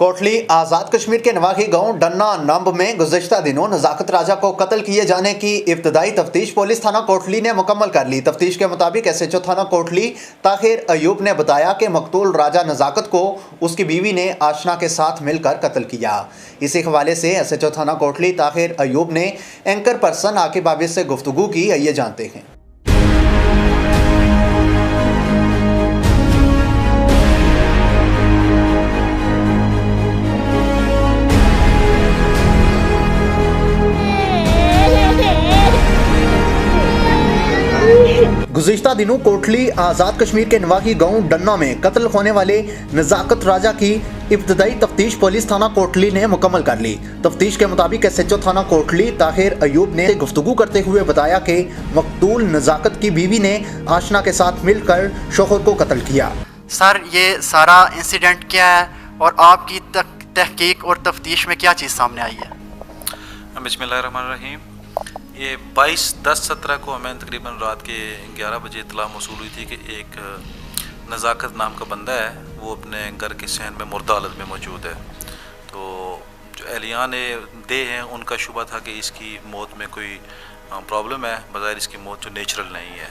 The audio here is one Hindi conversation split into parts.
कोटली आज़ाद कश्मीर के नवाही गांव डन्ना नंब में गुज़श्ता दिनों नज़ाकत राजा को कत्ल किए जाने की इब्तदाई तफ्तीश पुलिस थाना कोटली ने मुकम्मल कर ली। तफ्तीश के मुताबिक SHO थाना कोटली ताहिर अयूब ने बताया कि मकतूल राजा नज़ाकत को उसकी बीवी ने आशना के साथ मिलकर कत्ल किया। इसी हवाले से SHO थाना कोटली ताहिर अयूब ने एंकर पर्सन आकिब आबिद से गुफ्तगू की। ये जानते हैं। गुज़िश्ता दिनों कोटली आज़ाद कश्मीर के नवाही गांव डन्ना में कत्ल होने वाले नज़ाकत राजा की इब्तदाई तफ्तीश पुलिस थाना कोटली ने मुकम्मल कर ली। तफ्तीश के मुताबिक SHO थाना कोटली ताहिर अयूब ने गुफ्तगू करते हुए बताया कि मकतूल नज़ाकत की बीवी ने आशना के साथ मिलकर शोहर को कत्ल किया। सर, ये सारा इंसिडेंट क्या है और आपकी तहकीक और तफ्तीश में क्या चीज़ सामने आई है? बिस्मिल्लाहिर्रहमानिर्रहीम। ये 22/10/17 को हमें तकरीबन रात के 11 बजे इत्तला मौसूल हुई थी कि एक नज़ाकत नाम का बंदा है, वो अपने घर के सहन में मुर्दा हालत में मौजूद है। तो जो एहलियान दे हैं उनका शुबा था कि इसकी मौत में कोई प्रॉब्लम है, बज़ाहिर इसकी मौत जो नेचुरल नहीं है।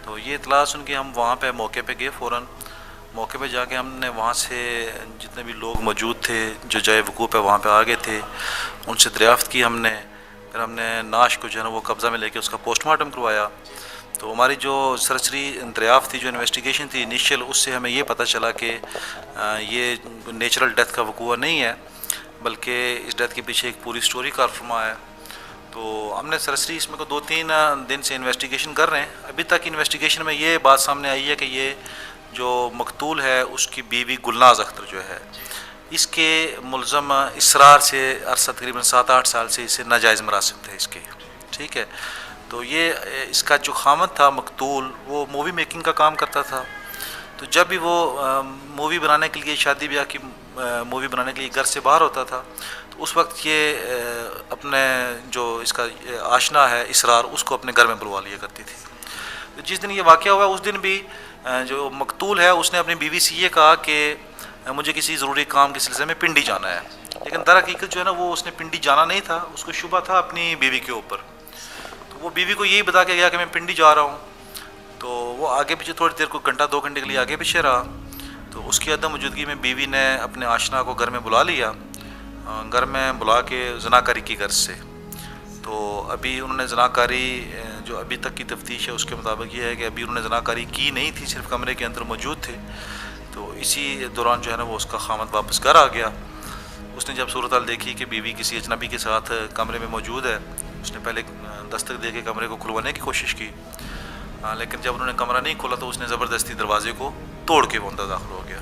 तो ये इत्तला सुन के हम वहाँ पे मौके पे गए। फ़ौरन मौके पे जाके हमने वहाँ से जितने भी लोग मौजूद थे जो जय वकूफ़ है वहाँ पे आ गए थे, उनसे दरियाफ़्त की हमने। फिर हमने नाश को जो है ना वो कब्ज़ा में लेके उसका पोस्टमार्टम करवाया। तो हमारी जो सरसरी दरियाफ़्त थी, जो इन्वेस्टिगेशन थी इनिशियल, उससे हमें ये पता चला कि ये नेचुरल डेथ का वकूआ नहीं है, बल्कि इस डेथ के पीछे एक पूरी स्टोरी कार फरमा है। तो हमने सरसरी इसमें को 2-3 दिन से इन्वेस्टिगेशन कर रहे हैं। अभी तक इन्वेस्टिगेशन में ये बात सामने आई है कि ये जो मकतूल है उसकी बीवी गुलनाज अख्तर जो है, इसके मुलज़म इसरार से अरसा तकरीबन 7-8 साल से इसे नाजायज़ मरासिम थे इसके, ठीक है। तो ये इसका जो खामद था मकतूल, वो मूवी मेकिंग का काम करता था। तो जब भी वो मूवी बनाने के लिए, शादी ब्याह की मूवी बनाने के लिए घर से बाहर होता था, तो उस वक्त ये अपने जो इसका आशना है इसरार, उसको अपने घर में बुलवा लिया करती थी। तो जिस दिन ये वाक़या हुआ उस दिन भी जो मकतूल है उसने अपनी बीवी से ये कहा कि मुझे किसी ज़रूरी काम के सिलसिले में पिंडी जाना है, लेकिन दर हकीकत जो है ना वो उसने पिंडी जाना नहीं था, उसको शुबा था अपनी बीवी के ऊपर। तो वो बीवी को यही बता के गया कि मैं पिंडी जा रहा हूँ। तो वो आगे पीछे थोड़ी देर को 1-2 घंटे के लिए आगे पीछे रहा। तो उसकी अदम मौजूदगी में बीवी ने अपने आशना को घर में बुला लिया, घर में बुला के ज़नाकारी की घर से। तो अभी उन्होंने ज़नाकारी, जो अभी तक की तफ्तीश है उसके मुताबिक ये है कि अभी उन्होंने ज़नाकारी की नहीं थी, सिर्फ कमरे के अंदर मौजूद थे। तो इसी दौरान जो है ना वो उसका खामद वापस घर आ गया। उसने जब सूरत हाल देखी कि बीवी किसी अजनबी के साथ कमरे में मौजूद है, उसने पहले दस्तक दे के कमरे को खुलवाने की कोशिश की, लेकिन जब उन्होंने कमरा नहीं खोला तो उसने ज़बरदस्ती दरवाजे को तोड़ के वो अंदर दाखिल हो गया।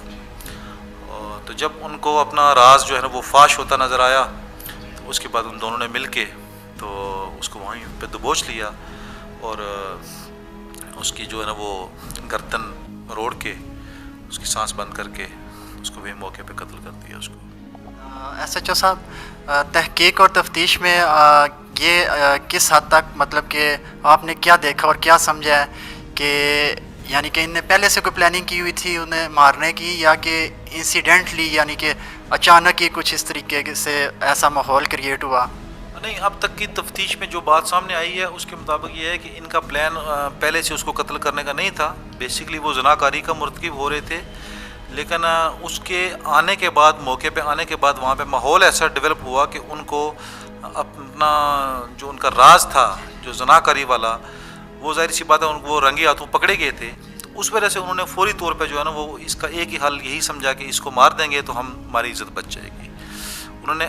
तो जब उनको अपना राज जो है ना वो फाश होता नज़र आया, तो उसके बाद उन दोनों ने मिल के तो उसको वहीं पे दबोच लिया और उसकी जो है ना वो गर्दन रोड़ के उसकी सांस बंद करके उसको भी मौके पे कत्ल कर दिया उसको। SHO साहब, तहकीक और तफ्तीश में ये किस हद तक, मतलब कि आपने क्या देखा और क्या समझा है कि यानी कि इनने पहले से कोई प्लानिंग की हुई थी उन्हें मारने की, या कि इंसिडेंटली यानी कि अचानक ही कुछ इस तरीके से ऐसा माहौल क्रिएट हुआ? नहीं, अब तक की तफ्तीश में जो बात सामने आई है उसके मुताबिक ये है कि इनका प्लान पहले से उसको कत्ल करने का नहीं था। बेसिकली वो ज़नाकारी का मुर्तकिब हो रहे थे, लेकिन उसके आने के बाद, मौके पे आने के बाद वहाँ पे माहौल ऐसा डेवलप हुआ कि उनको अपना जो उनका राज था जो ज़नाकारी वाला, वो ज़ाहिर सी बात है उनको वो रंगे हाथों पकड़े गए थे। तो उस वजह से उन्होंने फ़ौरी तौर पर जो है ना वो इसका एक ही हल यही समझा कि इसको मार देंगे तो हमारी इज़्ज़त बच जाएगी। उन्होंने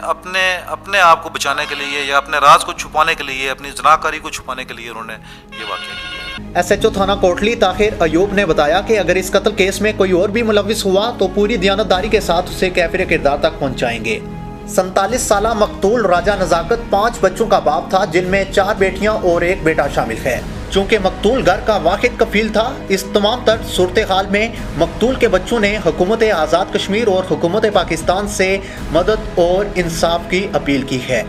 अपने आप को बचाने के लिए या अपने राज को छुपाने के लिए, अपनी ज़नाकारी को छुपाने के लिए उन्होंने ये वाक़या किया। SHO थाना कोटली ताहिर अयूब ने बताया कि अगर इस कत्ल केस में कोई और भी मुलव्विस हुआ तो पूरी दयानतदारी के साथ उसे कैफिर किरदार तक पहुँचाएंगे। 47 साला मकतूल राजा नज़ाकत 5 बच्चों का बाप था, जिनमें 4 बेटियां और 1 बेटा शामिल है। चूँकि मकतूल घर का वाहिद कफील था, इस तमाम तर सूरत हाल में मकतूल के बच्चों ने हुकूमत आज़ाद कश्मीर और हुकूमत पाकिस्तान से मदद और इंसाफ की अपील की है।